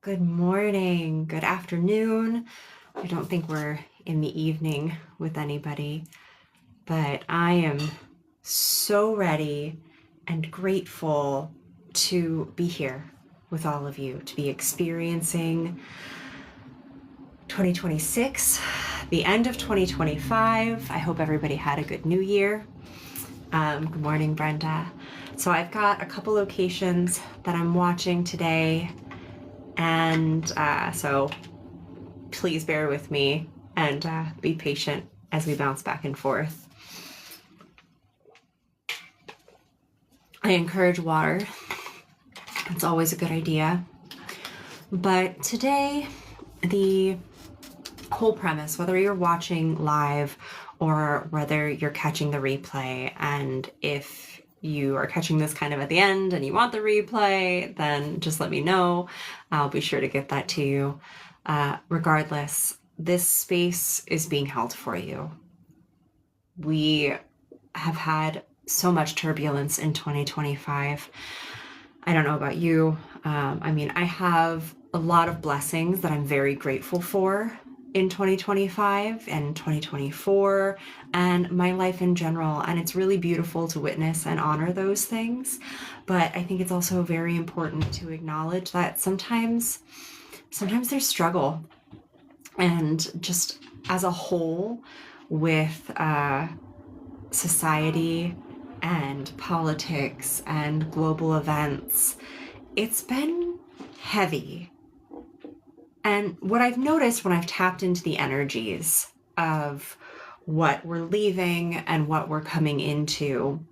Good morning, good afternoon. I don't think we're in the evening with anybody, but I am so ready and grateful to be here with all of you, to be experiencing 2026, the end of 2025. I hope everybody had a good new year. Good morning, Brenda. So I've got a couple locations that I'm watching today. And so please bear with me and be patient as we bounce back and forth. I encourage water. It's always a good idea. But today, the whole premise, whether you're watching live or whether you're catching the replay, and if you are catching this kind of at the end and you want the replay, then just let me know. I'll be sure to get that to you. Regardless, this space is being held for you. We have had so much turbulence in 2025. I don't know about you. I have a lot of blessings that I'm very grateful for in 2025 and 2024 and my life in general. And it's really beautiful to witness and honor those things. But I think it's also very important to acknowledge that sometimes there's struggle. And just as a whole with society and politics and global events, it's been heavy. And what I've noticed when I've tapped into the energies of what we're leaving and what we're coming into,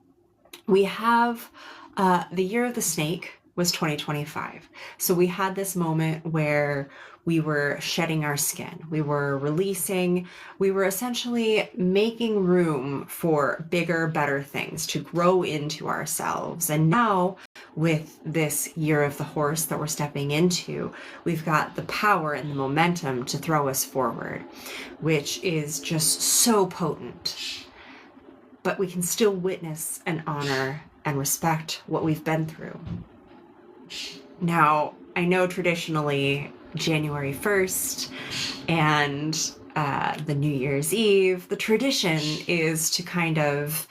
we have the year of the snake was 2025. So we had this moment where we were shedding our skin. We were releasing, we were essentially making room for bigger, better things to grow into ourselves. And now with this year of the horse that we're stepping into, we've got the power and the momentum to throw us forward, which is just so potent. But we can still witness and honor and respect what we've been through. Now, I know traditionally January 1st and the New Year's Eve, the tradition is to kind of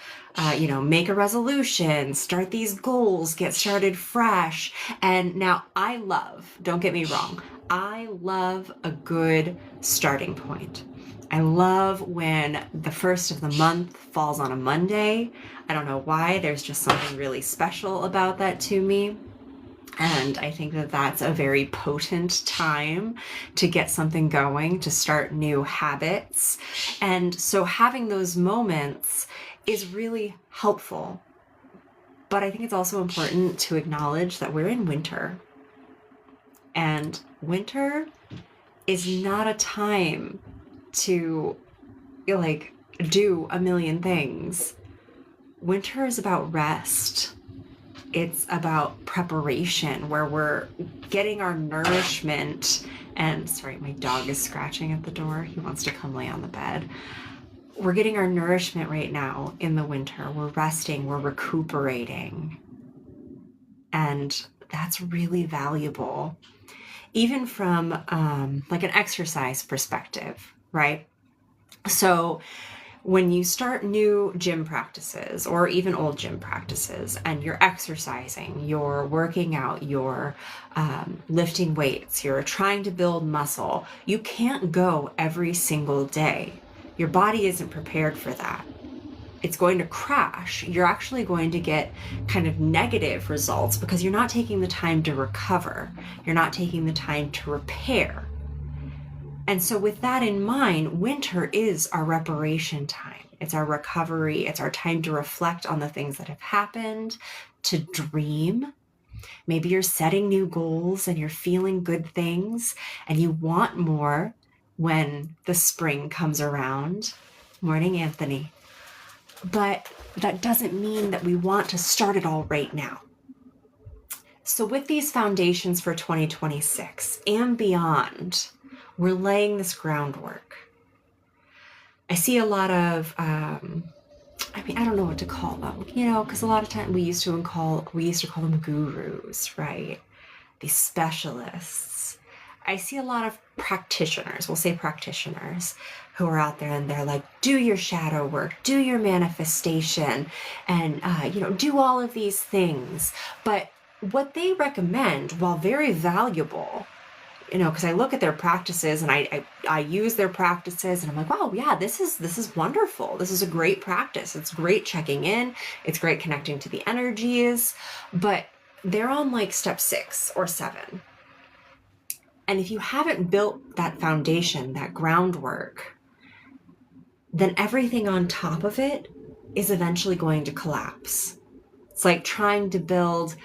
make a resolution, start these goals, get started fresh. And now don't get me wrong, I love a good starting point. I love when the first of the month falls on a Monday. I don't know why, there's just something really special about that to me. And I think that that's a very potent time to get something going, to start new habits. And so having those moments is really helpful. But I think it's also important to acknowledge that we're in winter. And winter is not a time to do a million things. Winter is about rest. It's about preparation, where we're getting our nourishment. And sorry, my dog is scratching at the door. He wants to come lay on the bed. We're getting our nourishment right now in the winter. We're resting, we're recuperating. And that's really valuable, even from an exercise perspective, right? So when you start new gym practices or even old gym practices and you're exercising, you're working out, you're lifting weights, you're trying to build muscle, you can't go every single day. Your body isn't prepared for that. It's going to crash. You're actually going to get kind of negative results because you're not taking the time to recover. You're not taking the time to repair. And so with that in mind, winter is our reparation time. It's our recovery. It's our time to reflect on the things that have happened, to dream. Maybe you're setting new goals and you're feeling good things and you want more when the spring comes around. Morning, Anthony. But that doesn't mean that we want to start it all right now. So with these foundations for 2026 and beyond, we're laying this groundwork. I see a lot of, I don't know what to call them, because a lot of times we used to call them gurus, right? These specialists. I see a lot of practitioners, we'll say practitioners, who are out there and they're like, do your shadow work, do your manifestation, and, do all of these things. But what they recommend, while very valuable, because I look at their practices and I use their practices and I'm like, wow, yeah, this is wonderful. This is a great practice. It's great checking in. It's great connecting to the energies, but they're on like step 6 or 7. And if you haven't built that foundation, that groundwork, then everything on top of it is eventually going to collapse. It's like trying to build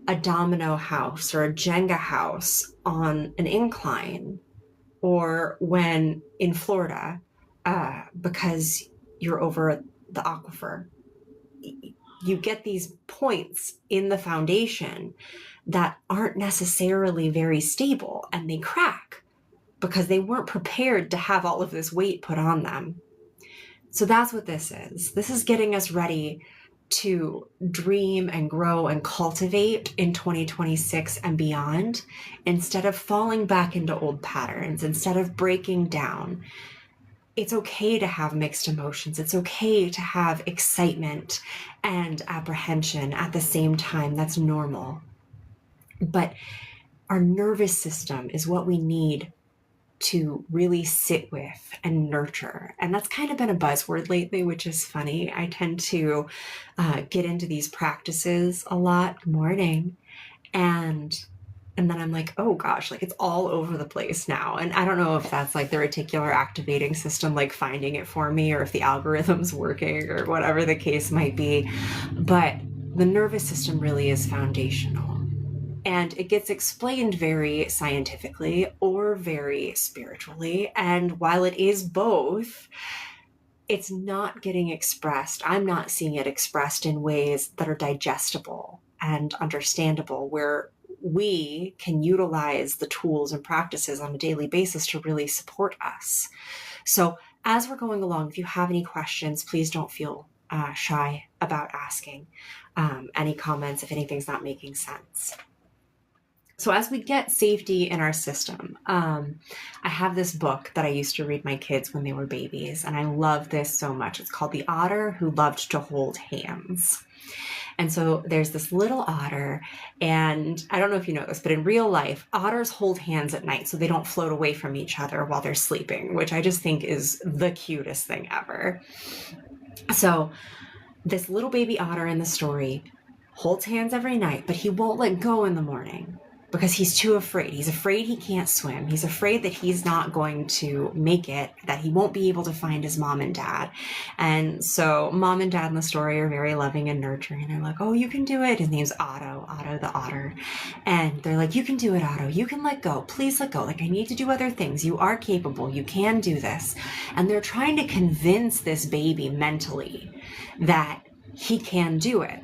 a domino house or a Jenga house on an incline, or when in Florida, because you're over the aquifer, you get these points in the foundation that aren't necessarily very stable, and they crack because they weren't prepared to have all of this weight put on them. So that's what this is. This is getting us ready to dream and grow and cultivate in 2026 and beyond, instead of falling back into old patterns, instead of breaking down. It's okay to have mixed emotions. It's okay to have excitement and apprehension at the same time. That's normal. But our nervous system is what we need to really sit with and nurture. And that's kind of been a buzzword lately, which is funny. I tend to get into these practices a lot. Good morning. And then I'm like, oh gosh, like it's all over the place now. And I don't know if that's like the reticular activating system, like finding it for me, or if the algorithm's working or whatever the case might be. But the nervous system really is foundational. And it gets explained very scientifically or very spiritually. And while it is both, it's not getting expressed. I'm not seeing it expressed in ways that are digestible and understandable, where we can utilize the tools and practices on a daily basis to really support us. So as we're going along, if you have any questions, please don't feel shy about asking any comments if anything's not making sense. So as we get safety in our system, I have this book that I used to read my kids when they were babies, and I love this so much. It's called The Otter Who Loved to Hold Hands. And so there's this little otter, and I don't know if you know this, but in real life, otters hold hands at night so they don't float away from each other while they're sleeping, which I just think is the cutest thing ever. So this little baby otter in the story holds hands every night, but he won't let go in the morning because he's too afraid. He's afraid he can't swim. He's afraid that he's not going to make it, that he won't be able to find his mom and dad. And so mom and dad in the story are very loving and nurturing. They're like, oh, you can do it. His name's Otto the otter. And they're like, you can do it, Otto. You can let go. Please let go. Like, I need to do other things. You are capable. You can do this. And they're trying to convince this baby mentally that he can do it.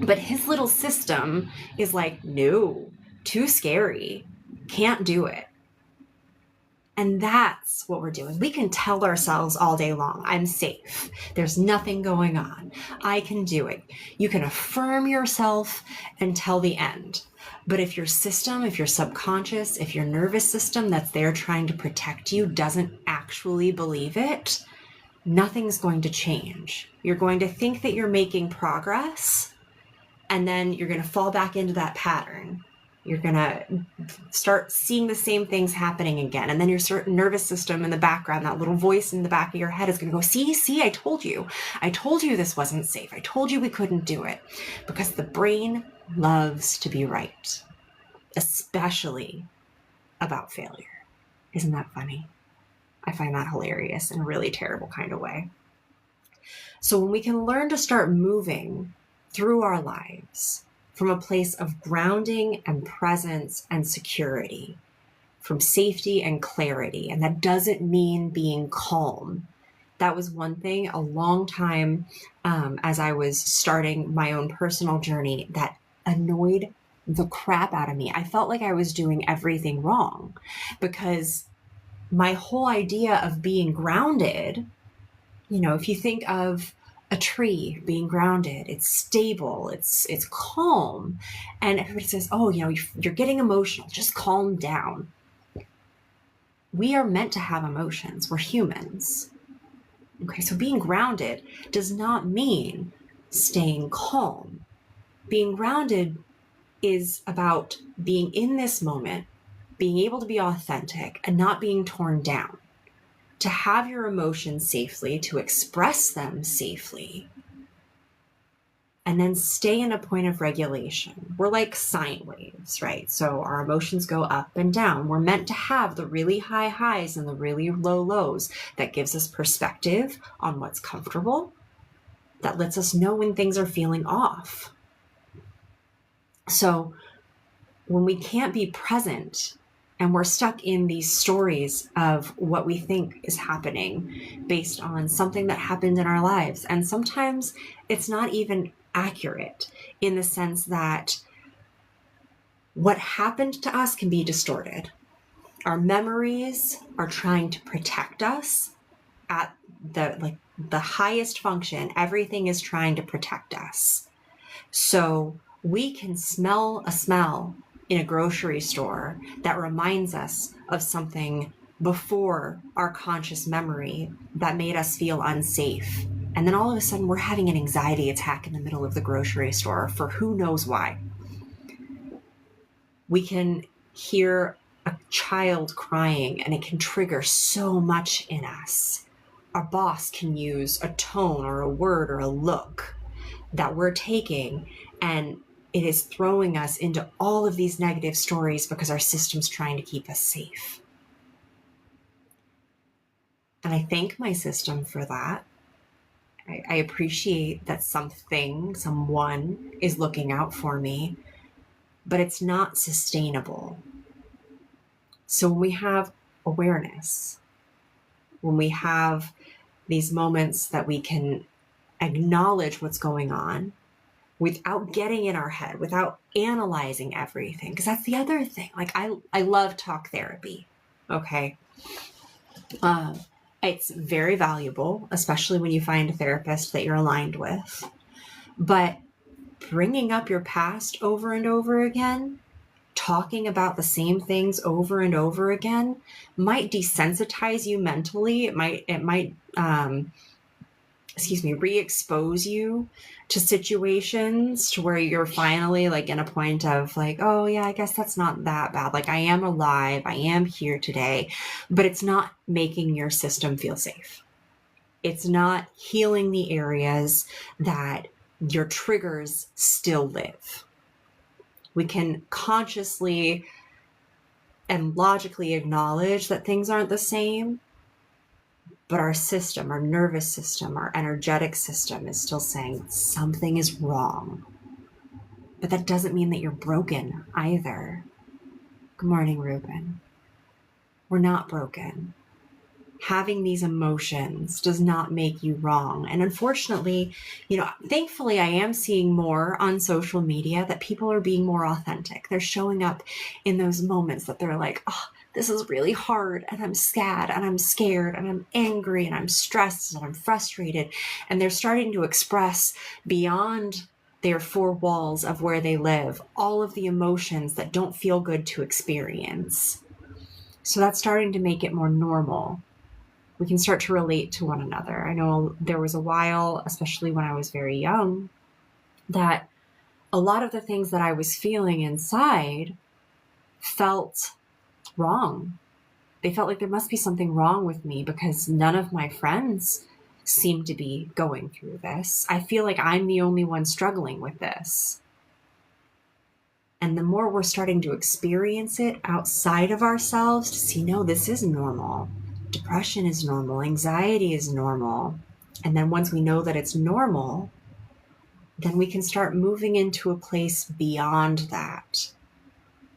But his little system is like, no, too scary, can't do it. And that's what we're doing. We can tell ourselves all day long, I'm safe. There's nothing going on. I can do it. You can affirm yourself until the end. But if your system, if your subconscious, if your nervous system that's there trying to protect you doesn't actually believe it, nothing's going to change. You're going to think that you're making progress, and then you're going to fall back into that pattern. You're going to start seeing the same things happening again. And then your certain nervous system in the background, that little voice in the back of your head is going to go, see, I told you. I told you this wasn't safe. I told you we couldn't do it. Because the brain loves to be right, especially about failure. Isn't that funny? I find that hilarious in a really terrible kind of way. So when we can learn to start moving through our lives from a place of grounding and presence and security, from safety and clarity, and that doesn't mean being calm. That was one thing a long time as I was starting my own personal journey that annoyed the crap out of me. I felt like I was doing everything wrong because my whole idea of being grounded, if you think of a tree being grounded. It's stable. It's calm. And everybody says, oh, you're getting emotional. Just calm down. We are meant to have emotions. We're humans. Okay, so being grounded does not mean staying calm. Being grounded is about being in this moment, being able to be authentic and not being torn down, to have your emotions safely, to express them safely, and then stay in a point of regulation. We're like sine waves, right? So our emotions go up and down. We're meant to have the really high highs and the really low lows. That gives us perspective on what's comfortable. That lets us know when things are feeling off. So when we can't be present and we're stuck in these stories of what we think is happening based on something that happened in our lives, and sometimes it's not even accurate in the sense that what happened to us can be distorted. Our memories are trying to protect us at the highest function. Everything is trying to protect us. So we can smell a smell in a grocery store that reminds us of something before our conscious memory that made us feel unsafe. And then all of a sudden we're having an anxiety attack in the middle of the grocery store for who knows why. We can hear a child crying and it can trigger so much in us. Our boss can use a tone or a word or a look that we're taking, and it is throwing us into all of these negative stories because our system's trying to keep us safe. And I thank my system for that. I appreciate that someone is looking out for me, but it's not sustainable. So when we have awareness, when we have these moments that we can acknowledge what's going on without getting in our head, without analyzing everything, because that's the other thing. Like I love talk therapy. Okay. It's very valuable, especially when you find a therapist that you're aligned with. But bringing up your past over and over again, talking about the same things over and over again, might desensitize you mentally. It might re-expose you to situations to where you're finally like in a point of like, oh yeah, I guess that's not that bad. Like I am alive, I am here today, but it's not making your system feel safe. It's not healing the areas that your triggers still live. We can consciously and logically acknowledge that things aren't the same, but our system, our nervous system, our energetic system is still saying something is wrong. But that doesn't mean that you're broken either. Good morning, Ruben. We're not broken. Having these emotions does not make you wrong. And unfortunately, thankfully I am seeing more on social media that people are being more authentic. They're showing up in those moments that they're like, oh, this is really hard, and I'm sad, and I'm scared, and I'm angry, and I'm stressed, and I'm frustrated. And they're starting to express beyond their four walls of where they live all of the emotions that don't feel good to experience. So that's starting to make it more normal. We can start to relate to one another. I know there was a while, especially when I was very young, that a lot of the things that I was feeling inside felt wrong. They felt like there must be something wrong with me because none of my friends seem to be going through this. I feel like I'm the only one struggling with this. And the more we're starting to experience it outside of ourselves to see, no, this is normal. Depression is normal. Anxiety is normal. And then once we know that it's normal, then we can start moving into a place beyond that,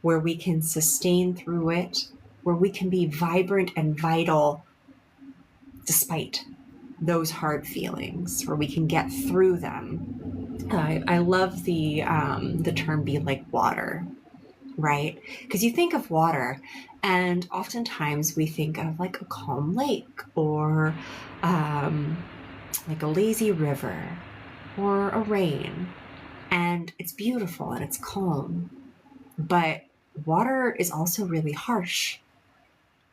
where we can sustain through it, where we can be vibrant and vital despite those hard feelings, where we can get through them. I love the term "be like water," right? Because you think of water, and oftentimes we think of like a calm lake or like a lazy river or a rain, and it's beautiful and it's calm. But water is also really harsh.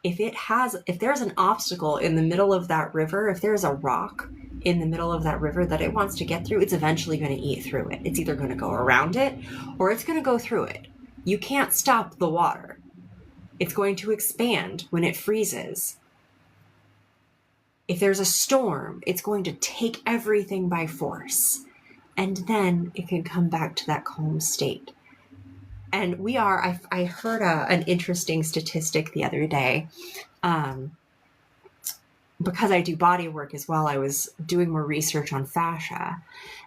If there's an obstacle in the middle of that river, if there's a rock in the middle of that river that it wants to get through, it's eventually going to eat through it. It's either going to go around it or it's going to go through it. You can't stop the water. It's going to expand when it freezes. If there's a storm, it's going to take everything by force. And then it can come back to that calm state. And I heard an interesting statistic the other day. Because I do body work as well, I was doing more research on fascia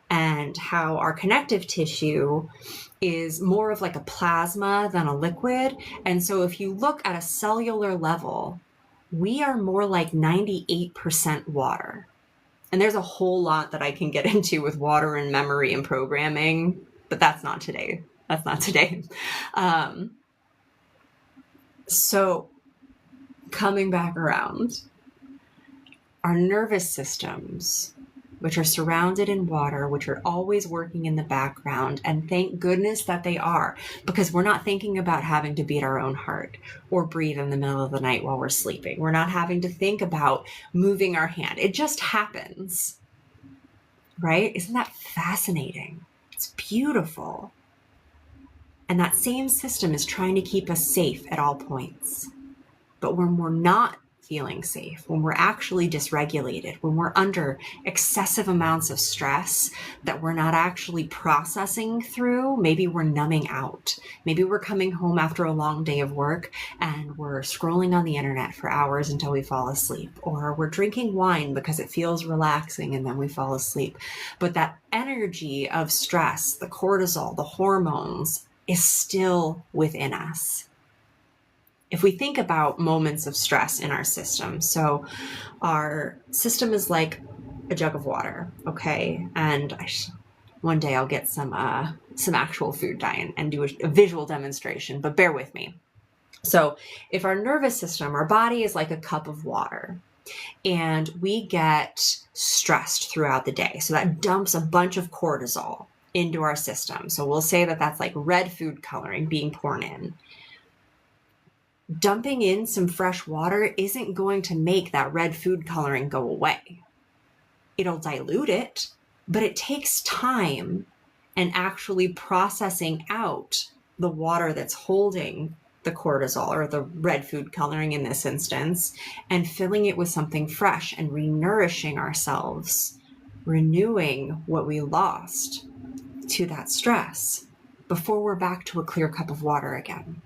and how our connective tissue is more of like a plasma than a liquid. And so if you look at a cellular level, we are more like 98% water. And there's a whole lot that I can get into with water and memory and programming, but that's not today. That's not today. So coming back around, our nervous systems, which are surrounded in water, which are always working in the background, and thank goodness that they are, because we're not thinking about having to beat our own heart or breathe in the middle of the night while we're sleeping. We're not having to think about moving our hand. It just happens, right? Isn't that fascinating? It's beautiful. And that same system is trying to keep us safe at all points. But when we're not feeling safe, when we're actually dysregulated, when we're under excessive amounts of stress that we're not actually processing through, maybe we're numbing out. Maybe we're coming home after a long day of work and we're scrolling on the internet for hours until we fall asleep, or we're drinking wine because it feels relaxing and then we fall asleep. But that energy of stress, the cortisol, the hormones, is still within us. If we think about moments of stress in our system, so our system is like a jug of water, okay? And one day I'll get some actual food dye and do a visual demonstration, but bear with me. So if our nervous system, our body is like a cup of water, and we get stressed throughout the day, so that dumps a bunch of cortisol into our system. So we'll say that that's like red food coloring being poured in. Dumping in some fresh water isn't going to make that red food coloring go away. It'll dilute it, but it takes time and actually processing out the water that's holding the cortisol or the red food coloring in this instance, and filling it with something fresh and renourishing ourselves, renewing what we lost to that stress before we're back to a clear cup of water again.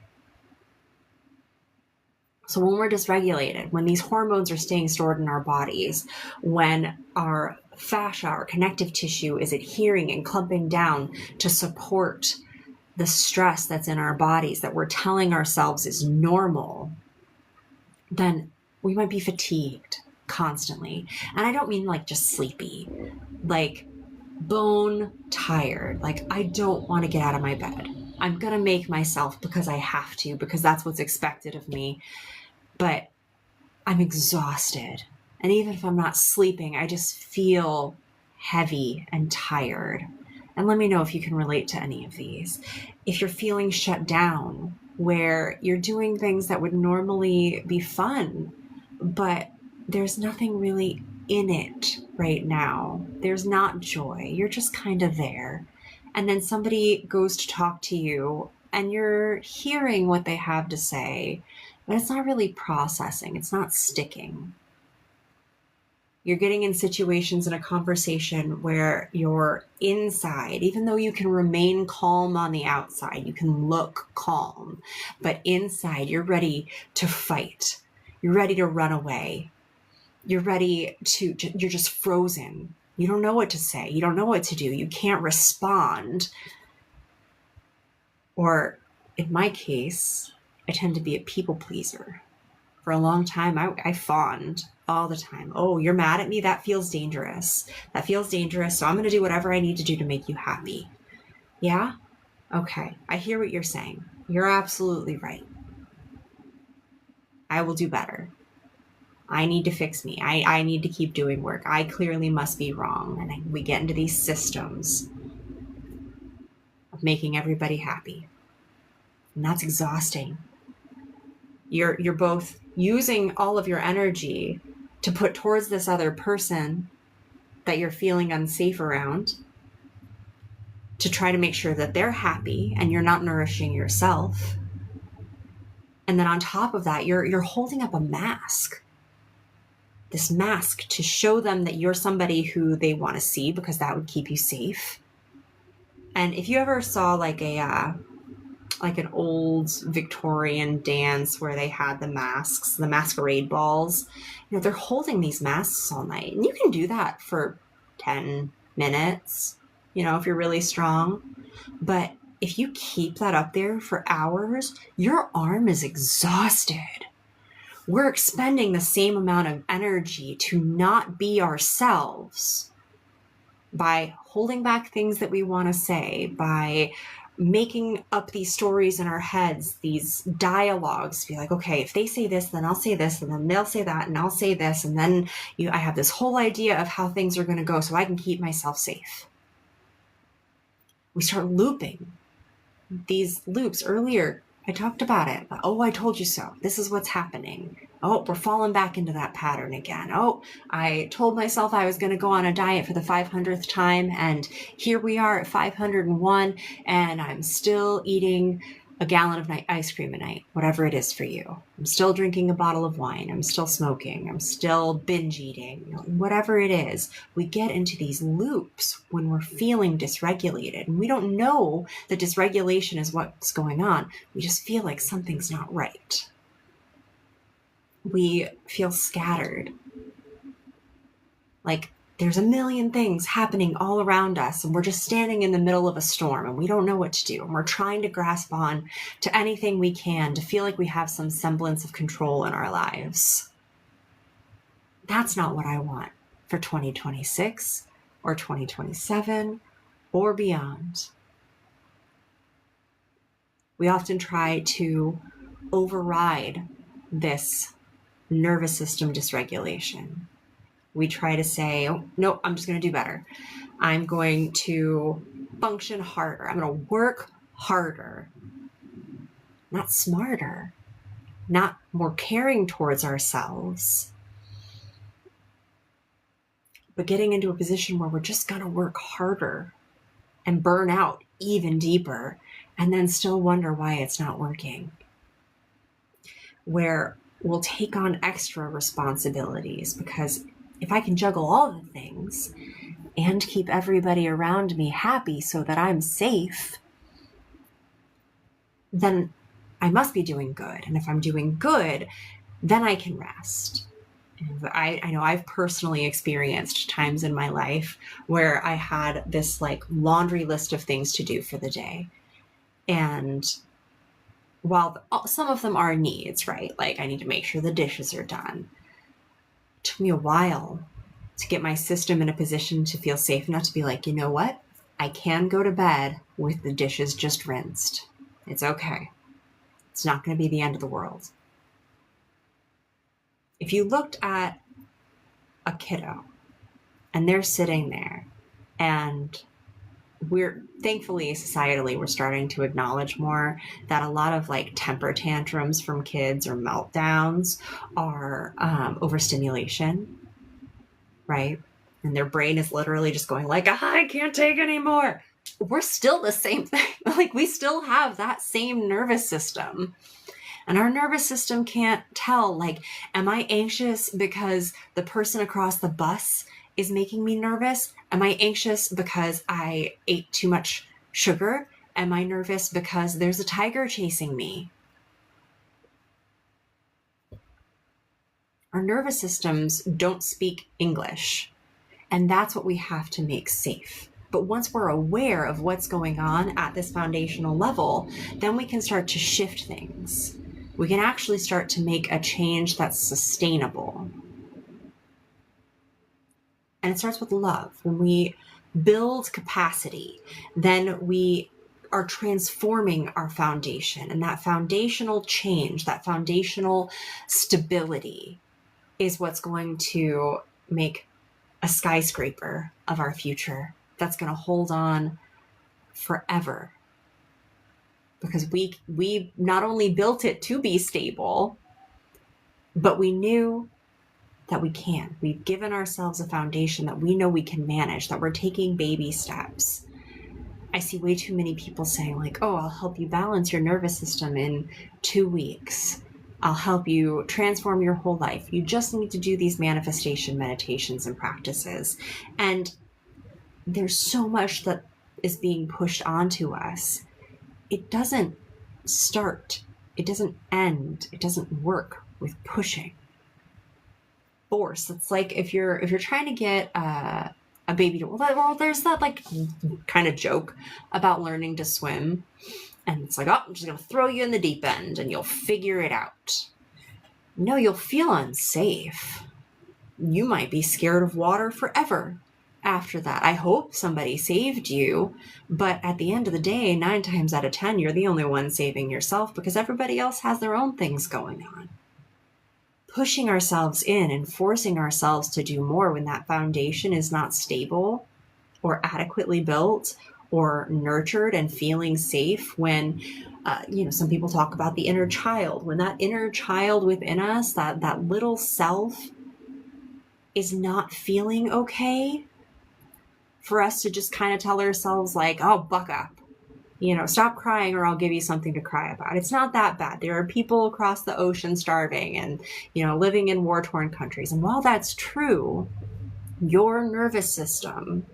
So when we're dysregulated, when these hormones are staying stored in our bodies, when our fascia, our connective tissue is adhering and clumping down to support the stress that's in our bodies that we're telling ourselves is normal, then we might be fatigued constantly. And I don't mean like just sleepy, like bone tired. Like I don't want to get out of my bed. I'm going to make myself because I have to, because that's what's expected of me. But I'm exhausted. And even if I'm not sleeping, I just feel heavy and tired. And let me know if you can relate to any of these. If you're feeling shut down, where you're doing things that would normally be fun, but there's nothing really in it right now. There's not joy. You're just kind of there. And then somebody goes to talk to you and you're hearing what they have to say, but it's not really processing. It's not sticking. You're getting in situations in a conversation where you're inside, even though you can remain calm on the outside, you can look calm, but inside you're ready to fight. You're ready to run away. You're just frozen. You don't know what to say. You don't know what to do. You can't respond. Or in my case, I tend to be a people pleaser. For a long time, I fawned all the time. Oh, you're mad at me? That feels dangerous. That feels dangerous. So I'm going to do whatever I need to do to make you happy. Yeah? Okay. I hear what you're saying. You're absolutely right. I will do better. I need to fix me. I need to keep doing work. I clearly must be wrong. And we get into these systems of making everybody happy. And that's exhausting. You're both using all of your energy to put towards this other person that you're feeling unsafe around, to try to make sure that they're happy, and you're not nourishing yourself. And then on top of that, you're holding up a mask. This mask to show them that you're somebody who they want to see, because that would keep you safe. And if you ever saw like an old Victorian dance where they had the masks, the masquerade balls, they're holding these masks all night. And you can do that for 10 minutes, if you're really strong. But if you keep that up there for hours, your arm is exhausted. We're expending the same amount of energy to not be ourselves by holding back things that we want to say, by making up these stories in our heads, these dialogues, be like, okay, if they say this, then I'll say this, and then they'll say that, and I'll say this, and then I have this whole idea of how things are going to go so I can keep myself safe. We start looping these loops. Earlier, I talked about it. Oh, I told you so. This is what's happening. Oh, we're falling back into that pattern again. Oh, I told myself I was going to go on a diet for the 500th time, and here we are at 501, and I'm still eating a gallon of ice cream a night, whatever it is for you. I'm still drinking a bottle of wine. I'm still smoking. I'm still binge eating. Whatever it is, we get into these loops when we're feeling dysregulated. And we don't know that dysregulation is what's going on. We just feel like something's not right. We feel scattered. Like there's a million things happening all around us, and we're just standing in the middle of a storm, and we don't know what to do. And we're trying to grasp on to anything we can to feel like we have some semblance of control in our lives. That's not what I want for 2026 or 2027 or beyond. We often try to override this nervous system dysregulation. We try to say, oh, no, I'm just going to do better. I'm going to function harder. I'm going to work harder. Not smarter. Not more caring towards ourselves. But getting into a position where we're just going to work harder and burn out even deeper, and then still wonder why it's not working. Where we'll take on extra responsibilities, because if I can juggle all the things and keep everybody around me happy so that I'm safe, then I must be doing good. And if I'm doing good, then I can rest. And I know I've personally experienced times in my life where I had this like laundry list of things to do for the day. And while some of them are needs, right? Like I need to make sure the dishes are done. It took me a while to get my system in a position to feel safe enough to be like, you know what? I can go to bed with the dishes just rinsed. It's okay. It's not going to be the end of the world. If you looked at a kiddo and they're sitting there, and we're thankfully societally we're starting to acknowledge more that a lot of like temper tantrums from kids or meltdowns are overstimulation, right? And their brain is literally just going like, I can't take anymore. We're still the same thing. Like we still have that same nervous system. And our nervous system can't tell, like, am I anxious because the person across the bus is making me nervous? Am I anxious because I ate too much sugar? Am I nervous because there's a tiger chasing me? Our nervous systems don't speak English, and that's what we have to make safe. But once we're aware of what's going on at this foundational level, then we can start to shift things. We can actually start to make a change that's sustainable. And it starts with love. When we build capacity, then we are transforming our foundation. And that foundational change, that foundational stability is what's going to make a skyscraper of our future that's going to hold on forever. Because we not only built it to be stable, but we knew that we can. We've given ourselves a foundation that we know we can manage, that we're taking baby steps. I see way too many people saying like, oh, I'll help you balance your nervous system in 2 weeks. I'll help you transform your whole life. You just need to do these manifestation meditations and practices. And there's so much that is being pushed onto us. It doesn't start. It doesn't end. It doesn't work with pushing. Force. It's like if you're trying to get a baby to, well, there's that like kind of joke about learning to swim, and it's like, oh, I'm just gonna throw you in the deep end and you'll figure it out. No, you'll feel unsafe. You might be scared of water forever after that. I hope somebody saved you, but at the end of the day, 9 times out of 10, you're the only one saving yourself, because everybody else has their own things going on. Pushing ourselves in and forcing ourselves to do more when that foundation is not stable or adequately built or nurtured and feeling safe, when some people talk about the inner child, when that inner child within us, that little self, is not feeling okay, for us to just kind of tell ourselves like, oh, buck up, stop crying or I'll give you something to cry about. It's not that bad. There are people across the ocean starving and, living in war-torn countries. And while that's true, your nervous system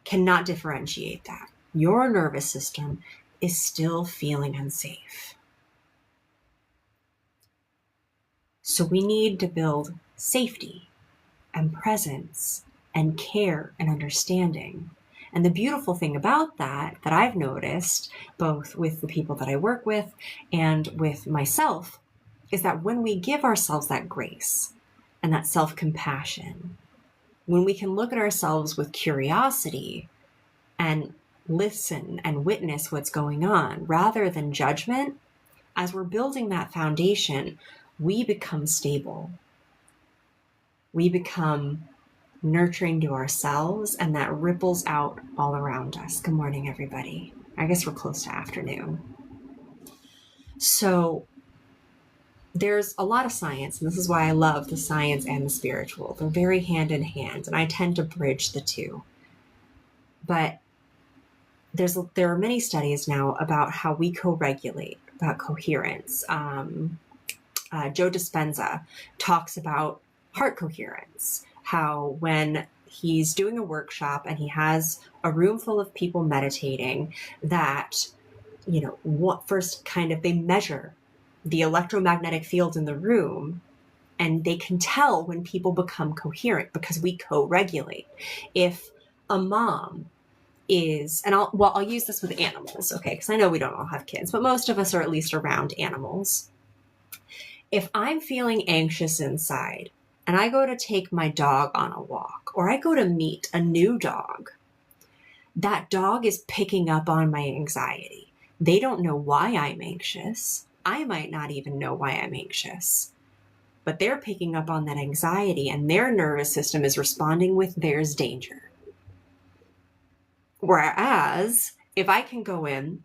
cannot differentiate that. Your nervous system is still feeling unsafe. So we need to build safety and presence and care and understanding. And the beautiful thing about that I've noticed, both with the people that I work with and with myself, is that when we give ourselves that grace and that self-compassion, when we can look at ourselves with curiosity and listen and witness what's going on rather than judgment, as we're building that foundation, we become stable. We become nurturing to ourselves, and that ripples out all around us. Good morning, everybody. I guess we're close to afternoon. So there's a lot of science, and this is why I love the science and the spiritual. They're very hand in hand, and I tend to bridge the two. But there are many studies now about how we co-regulate, about coherence. Joe Dispenza talks about heart coherence, how when he's doing a workshop and he has a room full of people meditating, that, what first they measure the electromagnetic field in the room, and they can tell when people become coherent because we co-regulate. If a mom is, and I'll use this with animals, okay, because I know we don't all have kids, but most of us are at least around animals. If I'm feeling anxious inside, and I go to take my dog on a walk, or I go to meet a new dog, that dog is picking up on my anxiety. They don't know why I'm anxious. I might not even know why I'm anxious, but they're picking up on that anxiety, and their nervous system is responding with there's danger. Whereas if I can go in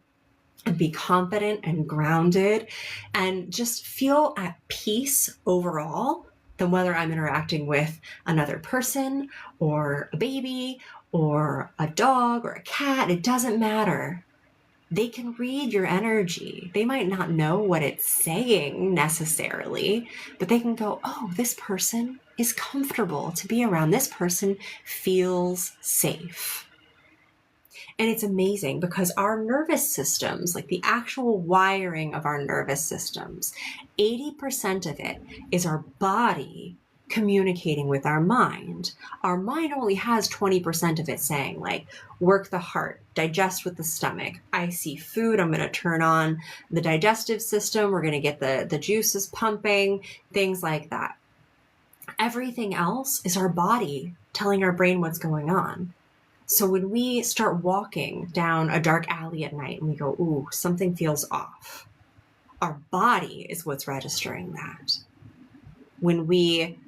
and be confident and grounded and just feel at peace overall, then whether I'm interacting with another person or a baby or a dog or a cat, it doesn't matter. They can read your energy. They might not know what it's saying necessarily, but they can go, oh, this person is comfortable to be around. This person feels safe. And it's amazing because our nervous systems, like the actual wiring of our nervous systems, 80% of it is our body communicating with our mind. Our mind only has 20% of it saying, like, work the heart, digest with the stomach. I see food, I'm going to turn on the digestive system. We're going to get the juices pumping, things like that. Everything else is our body telling our brain what's going on. So when we start walking down a dark alley at night and we go, ooh, something feels off, our body is what's registering that. when we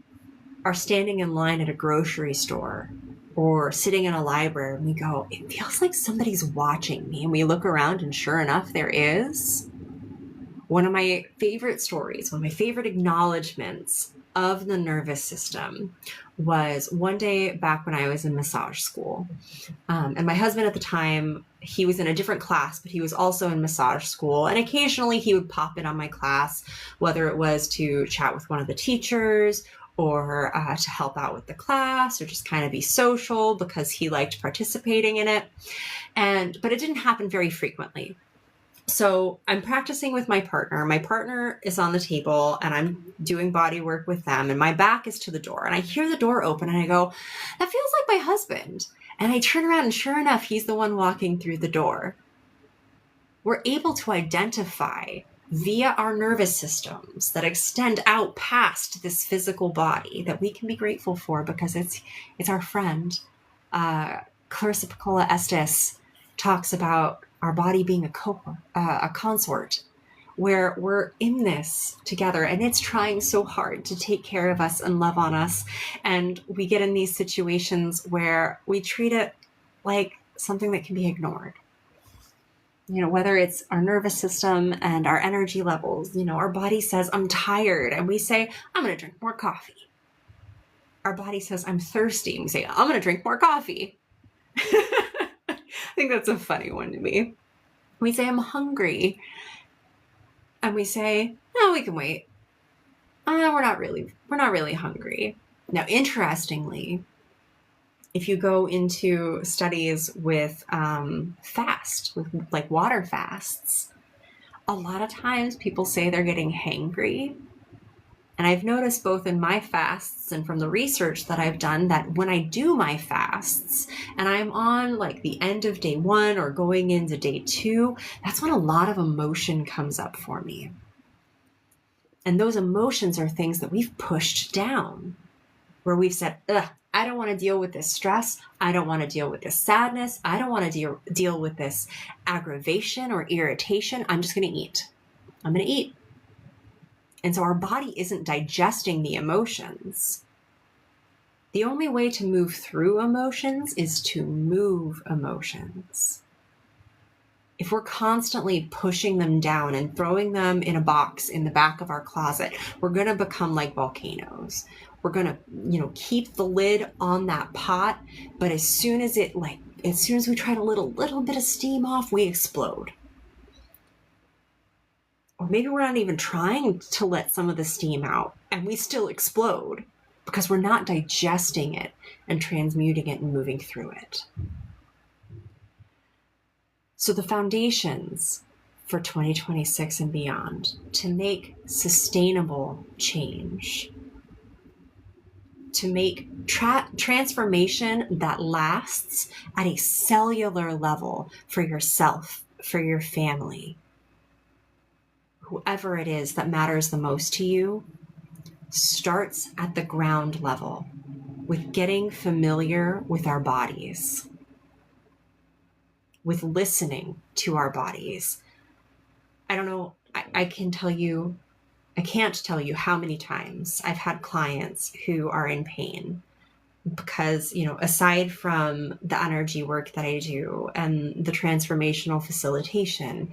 are standing in line at a grocery store or sitting in a library and we go, it feels like somebody's watching me. And we look around and sure enough, there is. One of my favorite stories, one of my favorite acknowledgments of the nervous system was one day back when I was in massage school. And my husband at the time, he was in a different class, but he was also in massage school. And occasionally he would pop in on my class, whether it was to chat with one of the teachers or to help out with the class or just kind of be social because he liked participating in it. But it didn't happen very frequently. So I'm practicing with my partner. My partner is on the table and I'm doing body work with them and my back is to the door and I hear the door open and I go, that feels like my husband. And I turn around and sure enough, he's the one walking through the door. We're able to identify via our nervous systems that extend out past this physical body that we can be grateful for because it's our friend. Clarissa Piccola Estes talks about our body being a consort, where we're in this together and it's trying so hard to take care of us and love on us. And we get in these situations where we treat it like something that can be ignored. Whether it's our nervous system and our energy levels, our body says, I'm tired. And we say, I'm going to drink more coffee. Our body says, I'm thirsty. And we say, I'm going to drink more coffee. I think that's a funny one to me. We say, I'm hungry. And we say, no, we can wait. We're not really hungry. Now, interestingly, if you go into studies with with like water fasts, a lot of times people say they're getting hangry. And I've noticed both in my fasts and from the research that I've done that when I do my fasts and I'm on like the end of day 1 or going into day 2, that's when a lot of emotion comes up for me. And those emotions are things that we've pushed down, where we've said, I don't want to deal with this stress. I don't want to deal with this sadness. I don't want to deal with this aggravation or irritation. I'm just going to eat. I'm going to eat. And so our body isn't digesting the emotions. The only way to move through emotions is to move emotions. If we're constantly pushing them down and throwing them in a box in the back of our closet, we're going to become like volcanoes. We're going to, keep the lid on that pot, but as soon as we try to let a little bit of steam off, we explode. Or maybe we're not even trying to let some of the steam out and we still explode because we're not digesting it and transmuting it and moving through it. So the foundations for 2026 and beyond to make sustainable change, to make transformation that lasts at a cellular level for yourself, for your family, whoever it is that matters the most to you, starts at the ground level with getting familiar with our bodies, with listening to our bodies. I don't know, I can't tell you how many times I've had clients who are in pain because, aside from the energy work that I do and the transformational facilitation,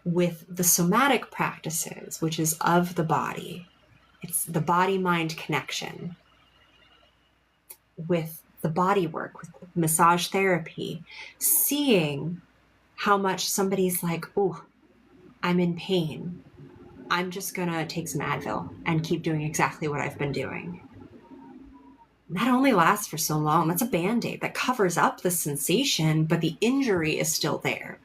with the somatic practices, which is of the body, it's the body-mind connection. With the body work, with massage therapy, seeing how much somebody's like, oh, I'm in pain. I'm just gonna take some Advil and keep doing exactly what I've been doing. That only lasts for so long. That's a Band-Aid that covers up the sensation, but the injury is still there.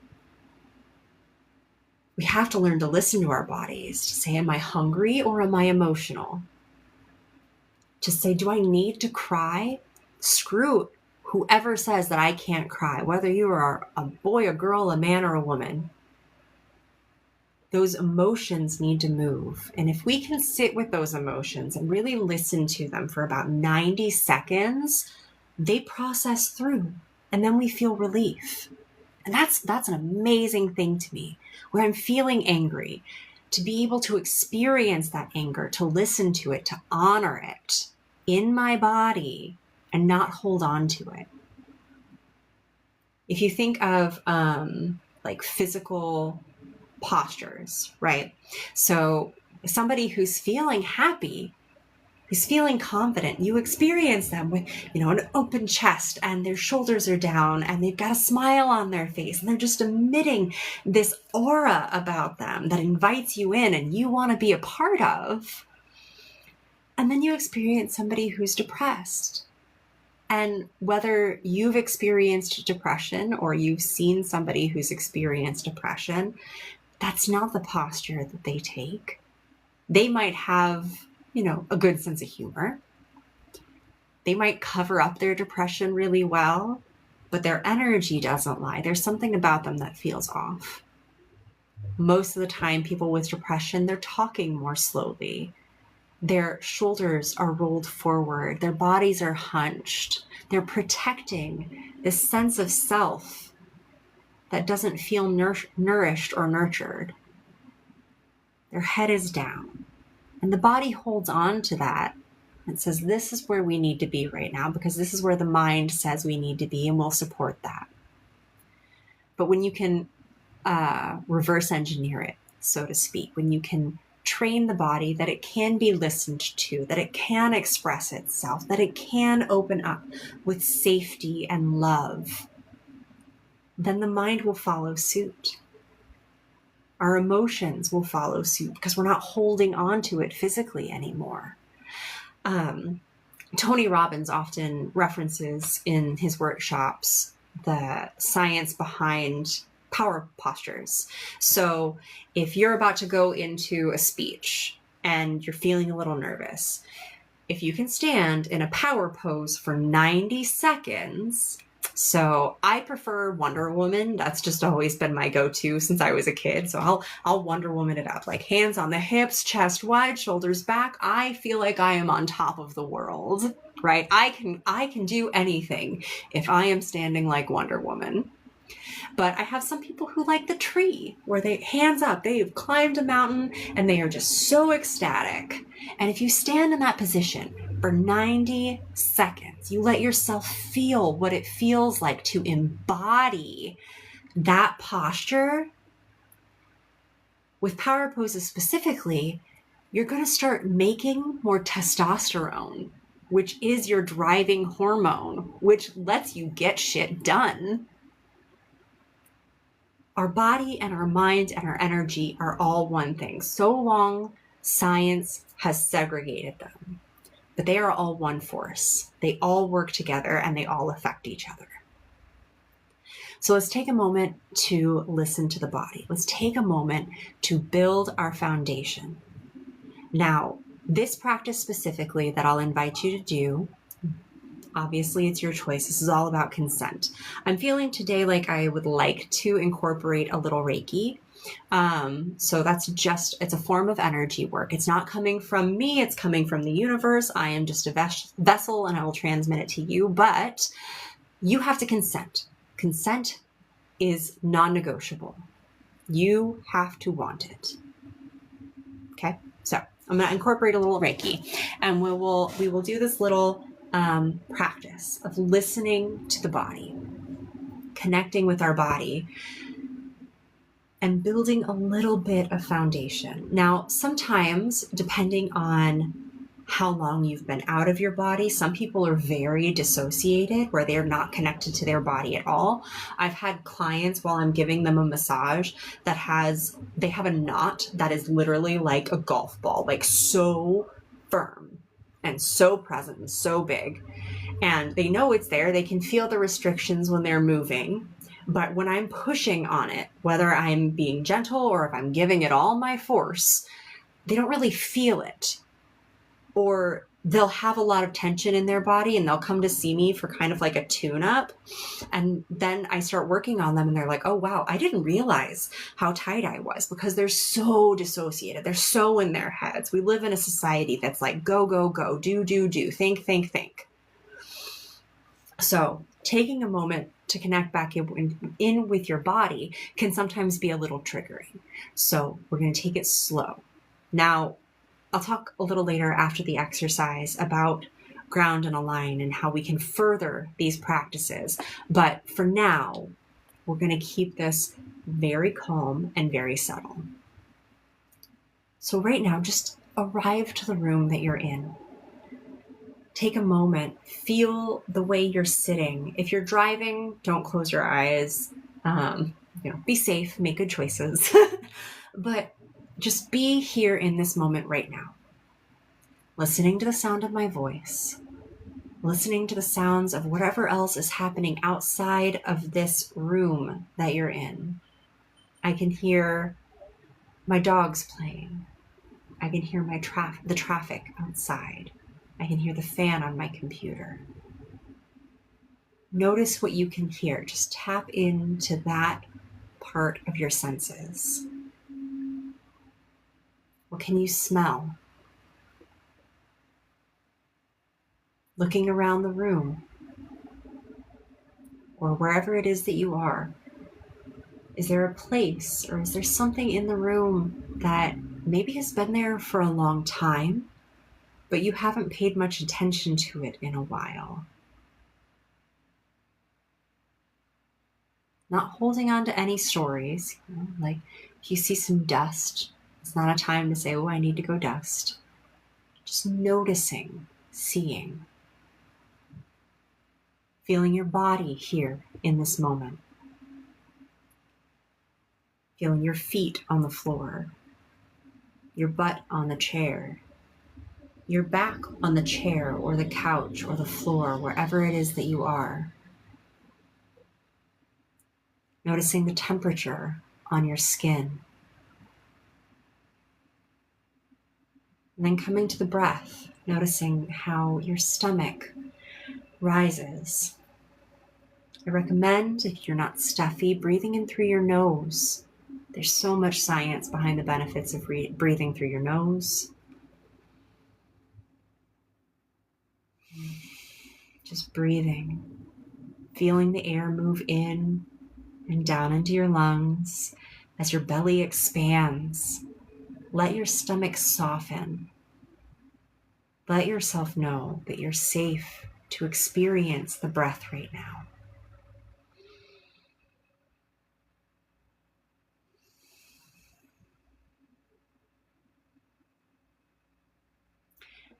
We have to learn to listen to our bodies, to say, am I hungry or am I emotional? To say, do I need to cry? Screw whoever says that I can't cry, whether you are a boy, a girl, a man, or a woman. Those emotions need to move. And if we can sit with those emotions and really listen to them for about 90 seconds, they process through and then we feel relief. And that's an amazing thing to me, where I'm feeling angry. to be able to experience that anger, to listen to it, to honor it in my body and not hold on to it. If you think of like physical postures, right? So somebody who's feeling happy, who's feeling confident, you experience them with, an open chest and their shoulders are down and they've got a smile on their face and they're just emitting this aura about them that invites you in and you want to be a part of. And then you experience somebody who's depressed. And whether you've experienced depression or you've seen somebody who's experienced depression, that's not the posture that they take. They might have, a good sense of humor. They might cover up their depression really well, but their energy doesn't lie. There's something about them that feels off. Most of the time, people with depression, they're talking more slowly. Their shoulders are rolled forward. Their bodies are hunched. They're protecting this sense of self that doesn't feel nourished or nurtured. Their head is down. And the body holds on to that and says, this is where we need to be right now because this is where the mind says we need to be and we'll support that. But when you can reverse engineer it, so to speak, when you can train the body that it can be listened to, that it can express itself, that it can open up with safety and love, then the mind will follow suit. Our emotions will follow suit because we're not holding on to it physically anymore. Tony Robbins often references in his workshops the science behind power postures. So if you're about to go into a speech and you're feeling a little nervous, if you can stand in a power pose for 90 seconds, so I prefer Wonder Woman. That's just always been my go-to since I was a kid. So I'll Wonder Woman it up, like hands on the hips, chest wide, shoulders back. I feel like I am on top of the world, right? I can do anything if I am standing like Wonder Woman. But I have some people who like the tree, where they hands up, they've climbed a mountain and they are just so ecstatic. And if you stand in that position for 90 seconds, you let yourself feel what it feels like to embody that posture. With power poses specifically, you're going to start making more testosterone, which is your driving hormone, which lets you get shit done. Our body and our mind and our energy are all one thing. So long, science has segregated them, but they are all one force. They all work together and they all affect each other. So let's take a moment to listen to the body. Let's take a moment to build our foundation. Now, this practice specifically that I'll invite you to do, obviously, it's your choice. This is all about consent. I'm feeling today like I would like to incorporate a little Reiki. So it's a form of energy work. It's not coming from me. It's coming from the universe. I am just a vessel and I will transmit it to you, but you have to consent. Consent is non-negotiable. You have to want it. Okay. So I'm going to incorporate a little Reiki and we will do this little practice of listening to the body, connecting with our body, and building a little bit of foundation. Now, sometimes, depending on how long you've been out of your body, some people are very dissociated, where they're not connected to their body at all. I've had clients, while I'm giving them a massage, they have a knot that is literally like a golf ball, like so firm and so present and so big. And they know it's there. They can feel the restrictions when they're moving. But when I'm pushing on it, whether I'm being gentle or if I'm giving it all my force, they don't really feel it. Or they'll have a lot of tension in their body and they'll come to see me for kind of like a tune-up. And then I start working on them and they're like, oh, wow, I didn't realize how tight I was, because they're so dissociated. They're so in their heads. We live in a society that's like, go, go, go, do, think. So taking a moment to connect back in with your body can sometimes be a little triggering. So we're going to take it slow. Now, I'll talk a little later after the exercise about ground and align and how we can further these practices. But for now, we're going to keep this very calm and very subtle. So right now, just arrive to the room that you're in. Take a moment, feel the way you're sitting. If you're driving, don't close your eyes. Be safe, make good choices. But just be here in this moment right now. Listening to the sound of my voice, listening to the sounds of whatever else is happening outside of this room that you're in. I can hear my dogs playing. I can hear the traffic outside. I can hear the fan on my computer. Notice what you can hear. Just tap into that part of your senses. What can you smell? Looking around the room or wherever it is that you are, is there a place or is there something in the room that maybe has been there for a long time, but you haven't paid much attention to it in a while? Not holding on to any stories, like if you see some dust, it's not a time to say, oh, I need to go dust. Just noticing, seeing, feeling your body here in this moment. Feeling your feet on the floor, your butt on the chair, your back on the chair or the couch or the floor, wherever it is that you are. Noticing the temperature on your skin. And then coming to the breath, noticing how your stomach rises. I recommend, if you're not stuffy, breathing in through your nose. There's so much science behind the benefits of breathing through your nose. Just breathing, feeling the air move in and down into your lungs as your belly expands. Let your stomach soften. Let yourself know that you're safe to experience the breath right now.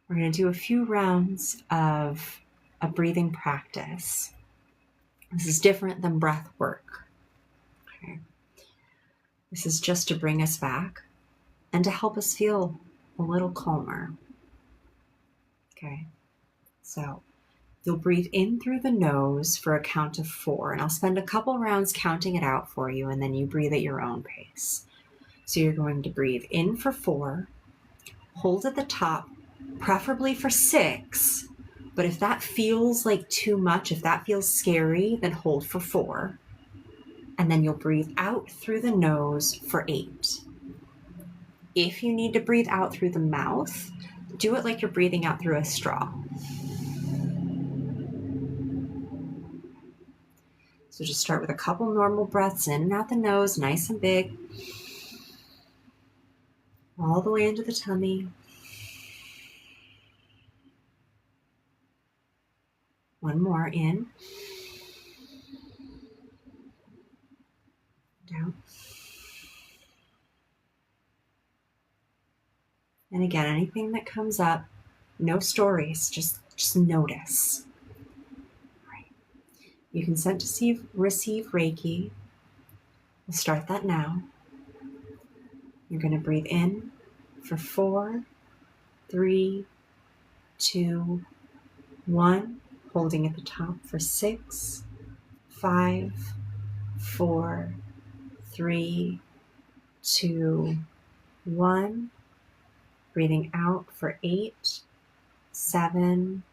We're going to do a few rounds of a breathing practice. This is different than breath work. Okay. This is just to bring us back and to help us feel a little calmer. Okay. So you'll breathe in through the nose for a count of 4, and I'll spend a couple rounds counting it out for you, and then you breathe at your own pace. So you're going to breathe in for 4, hold at the top, preferably for 6, but if that feels like too much, if that feels scary, then hold for 4. And then you'll breathe out through the nose for 8. If you need to breathe out through the mouth, do it like you're breathing out through a straw. So just start with a couple normal breaths in and out the nose, nice and big. All the way into the tummy. One more, in. Down. And again, anything that comes up, no stories, just notice. Right. You can send to receive Reiki. We'll start that now. You're going to breathe in for 4, 3, 2, 1. Holding at the top for 6, 5, 4, 3, 2, 1. Breathing out for 8, 7,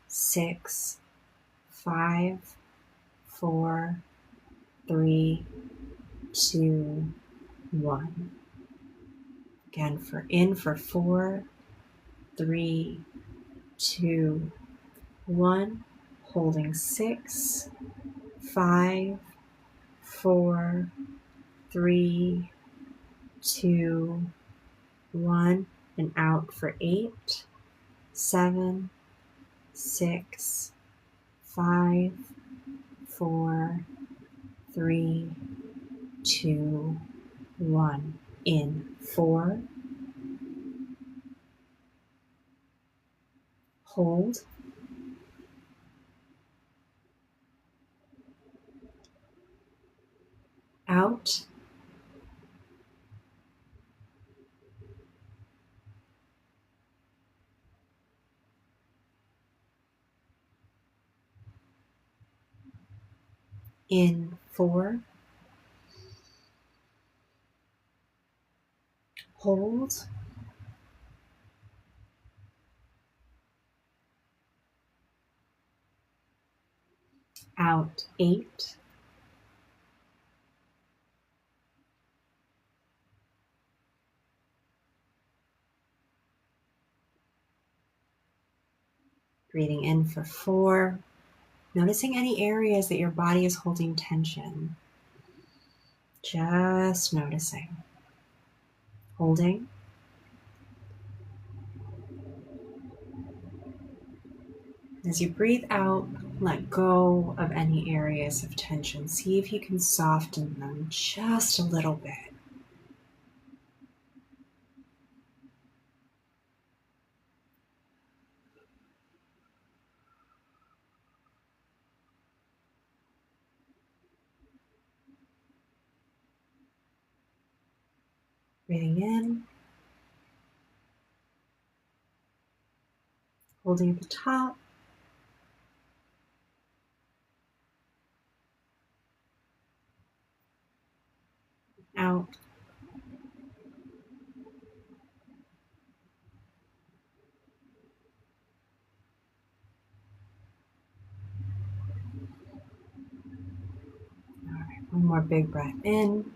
6, 5, 4, 3, 2, 1. Again, for 4, 3, 2, 1. holding 6, 5, 4, 3, 2, 1, and out for 8, 7, 6, 5, 4, 3, 2, 1. In 4, hold, out, in 4, hold, out 8, breathing in for 4, noticing any areas that your body is holding tension. Just noticing. Holding. As you breathe out, let go of any areas of tension. See if you can soften them just a little bit. Breathing in, holding at the top, out. All right, one more big breath in.